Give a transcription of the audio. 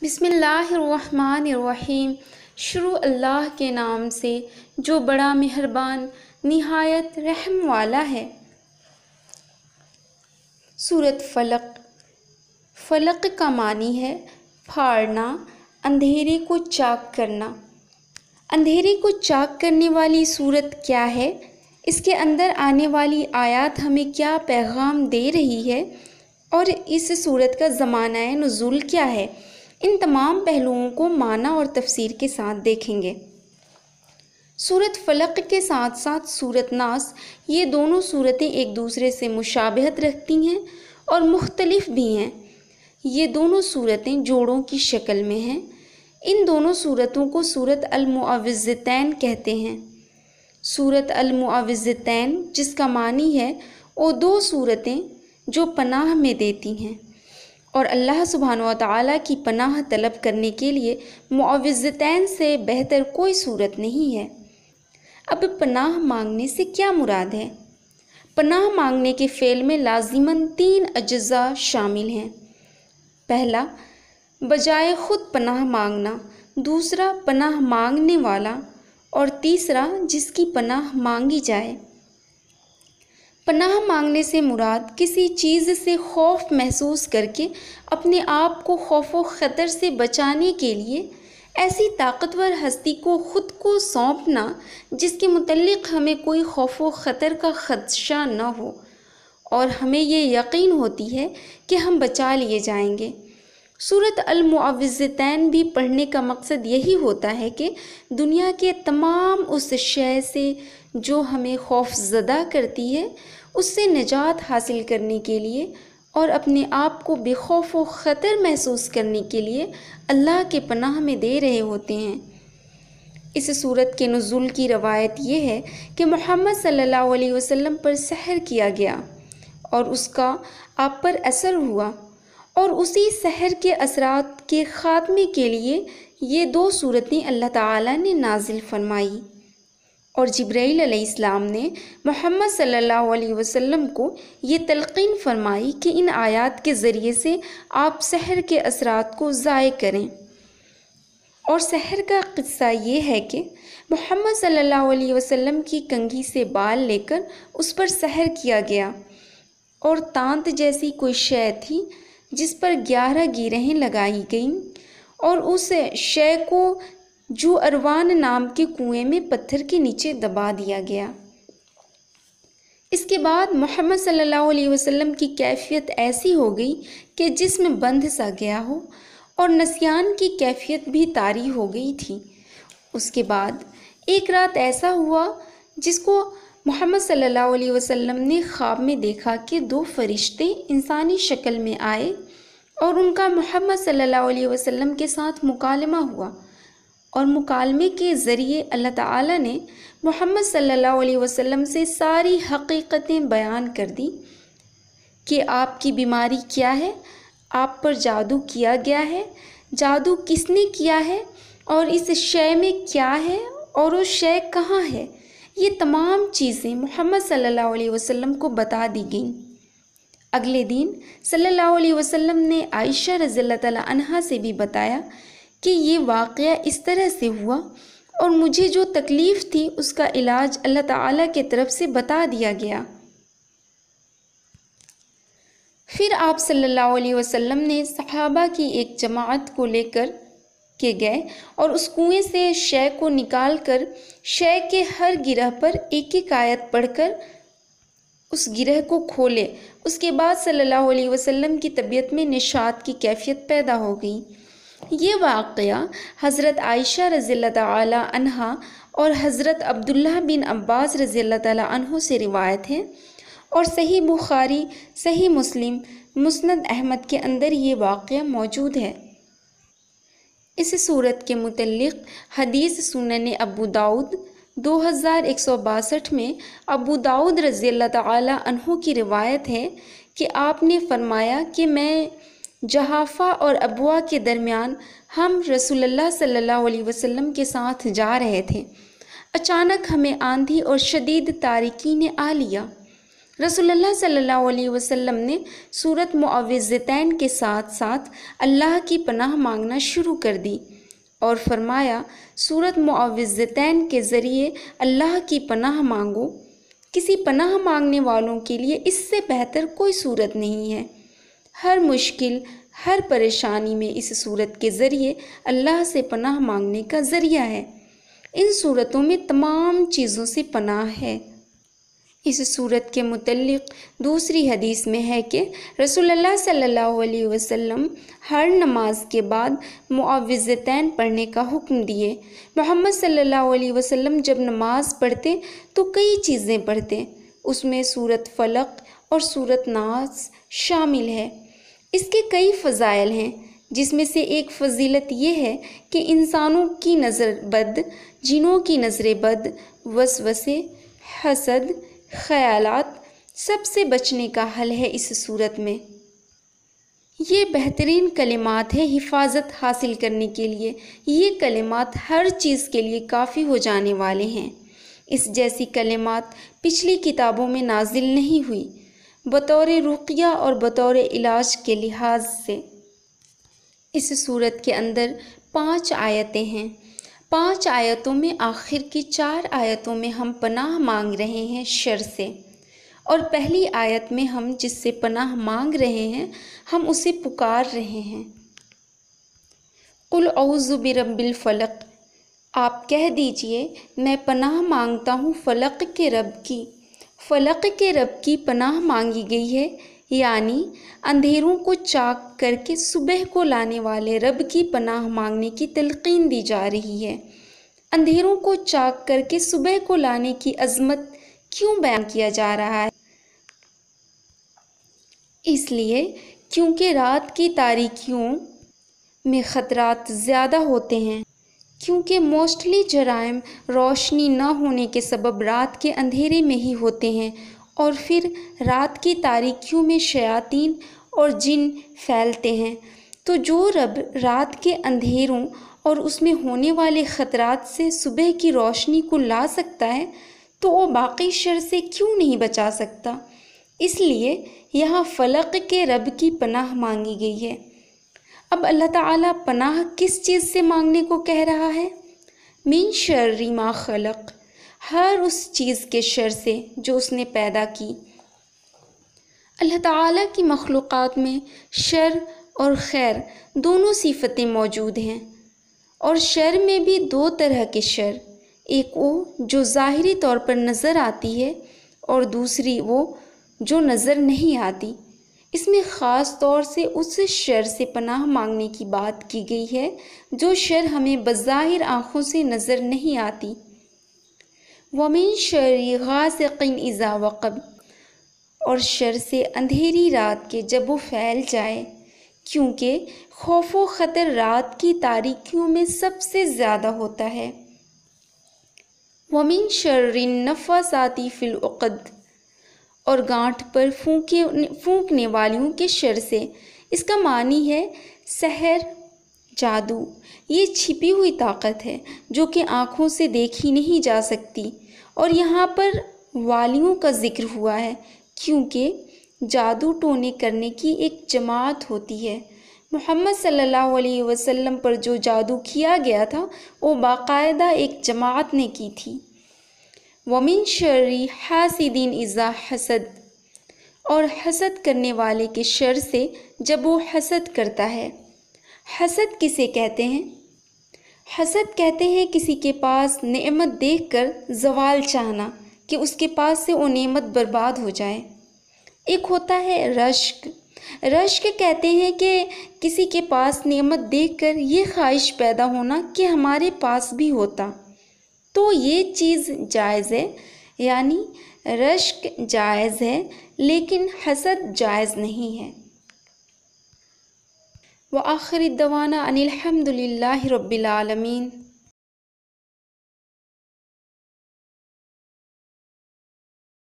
بسم اللہ الرحمن الرحیم۔ شروع اللہ کے نام سے جو بڑا مہربان نہایت رحم والا ہے۔ سورۃ فلق۔ فلق کا معنی ہے پھاڑنا، اندھیرے کو چاک کرنا۔ اندھیرے کو چاک کرنے والی سورت کیا ہے؟ اس کے اندر آنے والی آیات ہمیں کیا پیغام دے رہی ہے اور اس سورت کا زمانہ نزول کیا ہے؟ ان تمام پہلوؤں کو معنی اور تفسیر کے ساتھ دیکھیں گے۔ سورۃ فلق کے ساتھ ساتھ سورۃ ناس، یہ دونوں سورتیں ایک دوسرے سے مشابہت رکھتی ہیں اور مختلف بھی ہیں۔ یہ دونوں سورتیں جوڑوں کی شکل میں ہیں۔ ان دونوں سورتوں کو سورۃ المعوذتین کہتے ہیں۔ سورۃ المعوذتین، جس کا معنی ہے وہ دو سورتیں جو پناہ میں دیتی ہیں، اور اللہ سبحانہ و تعالیٰ کی پناہ طلب کرنے کے لیے معوذتین سے بہتر کوئی صورت نہیں ہے۔ اب پناہ مانگنے سے کیا مراد ہے؟ پناہ مانگنے کے فعل میں لازماً 3 اجزاء شامل ہیں۔ پہلا، بجائے خود پناہ مانگنا، دوسرا پناہ مانگنے والا، اور تیسرا جس کی پناہ مانگی جائے۔ پناہ مانگنے سے مراد کسی چیز سے خوف محسوس کر کے اپنے آپ کو خوف و خطر سے بچانے کے لیے ایسی طاقتور ہستی کو خود کو سونپنا جس کے متعلق ہمیں کوئی خوف و خطر کا خدشہ نہ ہو اور ہمیں یہ یقین ہوتی ہے کہ ہم بچا لیے جائیں گے۔ سورۃ المعوذتین بھی پڑھنے کا مقصد یہی ہوتا ہے کہ دنیا کے تمام اس شے سے جو ہمیں خوف زدہ کرتی ہے، اس سے نجات حاصل کرنے کے لیے اور اپنے آپ کو بے خوف و خطر محسوس کرنے کے لیے اللہ کے پناہ میں دے رہے ہوتے ہیں۔ اس سورت کے نزول کی روایت یہ ہے کہ محمد صلی اللہ علیہ وسلم پر سحر کیا گیا اور اس کا آپ پر اثر ہوا، اور اسی سحر کے اثرات کے خاتمے کے لیے یہ 2 سورتیں اللہ تعالیٰ نے نازل فرمائی، اور جبرائیل علیہ السلام نے محمد صلی اللہ علیہ وسلم کو یہ تلقین فرمائی کہ ان آیات کے ذریعے سے آپ سحر کے اثرات کو ضائع کریں۔ اور سحر کا قصہ یہ ہے کہ محمد صلی اللہ علیہ وسلم کی کنگھی سے بال لے کر اس پر سحر کیا گیا، اور تانت جیسی کوئی شے تھی جس پر 11 گیرہیں لگائی گئیں، اور اس شے کو جو اروان نام کے کنویں میں پتھر کے نیچے دبا دیا گیا۔ اس کے بعد محمد صلی اللہ علیہ وسلم کی کیفیت ایسی ہو گئی کہ جسم بندھ سا گیا ہو، اور نسیان کی کیفیت بھی طاری ہو گئی تھی۔ اس کے بعد ایک رات ایسا ہوا جس کو محمد صلی اللہ علیہ وسلم نے خواب میں دیکھا کہ 2 فرشتے انسانی شکل میں آئے اور ان کا محمد صلی اللہ علیہ وسلم کے ساتھ مکالمہ ہوا، اور مکالمے کے ذریعے اللہ تعالیٰ نے محمد صلی اللہ علیہ وسلم سے ساری حقیقتیں بیان کر دی کہ آپ کی بیماری کیا ہے، آپ پر جادو کیا گیا ہے، جادو کس نے کیا ہے، اور اس شے میں کیا ہے اور وہ شے کہاں ہے۔ یہ تمام چیزیں محمد صلی اللہ علیہ وسلم کو بتا دی گئیں۔ اگلے دن صلی اللہ علیہ وسلم نے عائشہ رضی اللہ تعالیٰ عنہا سے بھی بتایا کہ یہ واقعہ اس طرح سے ہوا، اور مجھے جو تکلیف تھی اس کا علاج اللہ تعالیٰ کی طرف سے بتا دیا گیا۔ پھر آپ صلی اللہ علیہ وسلم نے صحابہ کی ایک جماعت کو لے کر کے گئے اور اس کنویں سے شے کو نکال کر شے کے ہر گرہ پر ایک ایک آیت پڑھ کر اس گرہ کو کھولے۔ اس کے بعد صلی اللہ علیہ وسلم کی طبیعت میں نشاط کی کیفیت پیدا ہو گئی۔ یہ واقعہ حضرت عائشہ رضی اللہ تعالیٰ عنہا اور حضرت عبداللہ بن عباس رضی اللہ تعالیٰ عنہ سے روایت ہے، اور صحیح بخاری، صحیح مسلم، مسند احمد کے اندر یہ واقعہ موجود ہے۔ اس سورت کے متعلق حدیث سنن ابو داؤد 2162 میں ابو داؤد رضی اللہ تعالیٰ عنہ کی روایت ہے کہ آپ نے فرمایا کہ میں جحافہ اور ابوا کے درمیان ہم رسول اللہ صلی اللہ علیہ وسلم کے ساتھ جا رہے تھے۔ اچانک ہمیں آندھی اور شدید تاریکی نے آ لیا۔ رسول اللہ صلی اللہ علیہ وسلم نے سورت معوذتین کے ساتھ ساتھ اللہ کی پناہ مانگنا شروع کر دی اور فرمایا سورت معوذتین کے ذریعے اللہ کی پناہ مانگو۔ کسی پناہ مانگنے والوں کے لیے اس سے بہتر کوئی صورت نہیں ہے۔ ہر مشکل، ہر پریشانی میں اس صورت کے ذریعے اللہ سے پناہ مانگنے کا ذریعہ ہے۔ ان صورتوں میں تمام چیزوں سے پناہ ہے۔ اس صورت کے متعلق دوسری حدیث میں ہے کہ رسول اللہ صلی اللہ علیہ وسلم ہر نماز کے بعد معوذتین پڑھنے کا حکم دیے۔ محمد صلی اللہ علیہ وسلم جب نماز پڑھتے تو کئی چیزیں پڑھتے، اس میں سورت فلق اور سورت ناس شامل ہے۔ اس کے کئی فضائل ہیں، جس میں سے ایک فضیلت یہ ہے کہ انسانوں کی نظر بد، جنوں کی نظر بد، وسوسے، حسد، خیالات سب سے بچنے کا حل ہے اس صورت میں۔ یہ بہترین کلمات ہیں حفاظت حاصل کرنے کے لیے۔ یہ کلمات ہر چیز کے لیے کافی ہو جانے والے ہیں۔ اس جیسی کلمات پچھلی کتابوں میں نازل نہیں ہوئی۔ بطور رقیہ اور بطور علاج کے لحاظ سے اس صورت کے اندر 5 آیتیں ہیں۔ 5 آیتوں میں آخر کی 4 آیتوں میں ہم پناہ مانگ رہے ہیں شر سے، اور پہلی آیت میں ہم جس سے پناہ مانگ رہے ہیں ہم اسے پکار رہے ہیں۔ قل اعوذ برب الفلق، آپ کہہ دیجئے میں پناہ مانگتا ہوں فلق کے رب کی۔ فلق کے رب کی پناہ مانگی گئی ہے، یعنی اندھیروں کو چاک کر کے صبح کو لانے والے رب کی پناہ مانگنے کی تلقین دی جا رہی ہے۔ اندھیروں کو چاک کر کے صبح کو لانے کی عظمت کیوں بیان کیا جا رہا ہے؟ اس لیے کیونکہ رات کی تاریکیوں میں خطرات زیادہ ہوتے ہیں، کیونکہ موسٹلی جرائم روشنی نہ ہونے کے سبب رات کے اندھیرے میں ہی ہوتے ہیں، اور پھر رات کی تاریکیوں میں شیاطین اور جن پھیلتے ہیں۔ تو جو رب رات کے اندھیروں اور اس میں ہونے والے خطرات سے صبح کی روشنی کو لا سکتا ہے تو وہ باقی شر سے کیوں نہیں بچا سکتا؟ اس لیے یہاں فلق کے رب کی پناہ مانگی گئی ہے۔ اب اللہ تعالیٰ پناہ کس چیز سے مانگنے کو کہہ رہا ہے؟ من شر ما خلق، ہر اس چیز کے شر سے جو اس نے پیدا کی۔ اللہ تعالیٰ کی مخلوقات میں شر اور خیر دونوں صفتیں موجود ہیں، اور شر میں بھی 2 طرح کے شر، ایک وہ جو ظاہری طور پر نظر آتی ہے اور دوسری وہ جو نظر نہیں آتی۔ اس میں خاص طور سے اس شر سے پناہ مانگنے کی بات کی گئی ہے جو شر ہمیں بظاہر آنکھوں سے نظر نہیں آتی۔ وَمِن شَرِّ غَاسِقٍ إِذَا وَقَبَ، اور شر سے اندھیری رات کے جب وہ پھیل جائے، کیونکہ خوف و خطر رات کی تاریکیوں میں سب سے زیادہ ہوتا ہے۔ وَمِن شَرِّ النَّفَّاثَاتِ فِي الْعُقَدِ، اور گانٹھ پر پھونکنے والیوں کے شر سے۔ اس کا معنی ہے سحر، جادو۔ یہ چھپی ہوئی طاقت ہے جو کہ آنکھوں سے دیکھی نہیں جا سکتی، اور یہاں پر والیوں کا ذکر ہوا ہے کیونکہ جادو ٹونے کرنے کی ایک جماعت ہوتی ہے۔ محمد صلی اللہ علیہ وسلم پر جو جادو کیا گیا تھا وہ باقاعدہ ایک جماعت نے کی تھی۔ وَمِن شَرِّ حَاسِدٍ إِذَا حَسَدَ، اور حسد کرنے والے کے شر سے جب وہ حسد کرتا ہے۔ حسد کسے کہتے ہیں؟ حسد کہتے ہیں کسی کے پاس نعمت دیکھ کر زوال چاہنا، کہ اس کے پاس سے وہ نعمت برباد ہو جائے۔ ایک ہوتا ہے رشک۔ رشک کہتے ہیں کہ کسی کے پاس نعمت دیکھ کر یہ خواہش پیدا ہونا کہ ہمارے پاس بھی ہوتا۔ تو یہ چیز جائز ہے، یعنی رشک جائز ہے لیکن حسد جائز نہیں ہے۔ وآخر الدعوانا ان الحمد للہ رب العالمین۔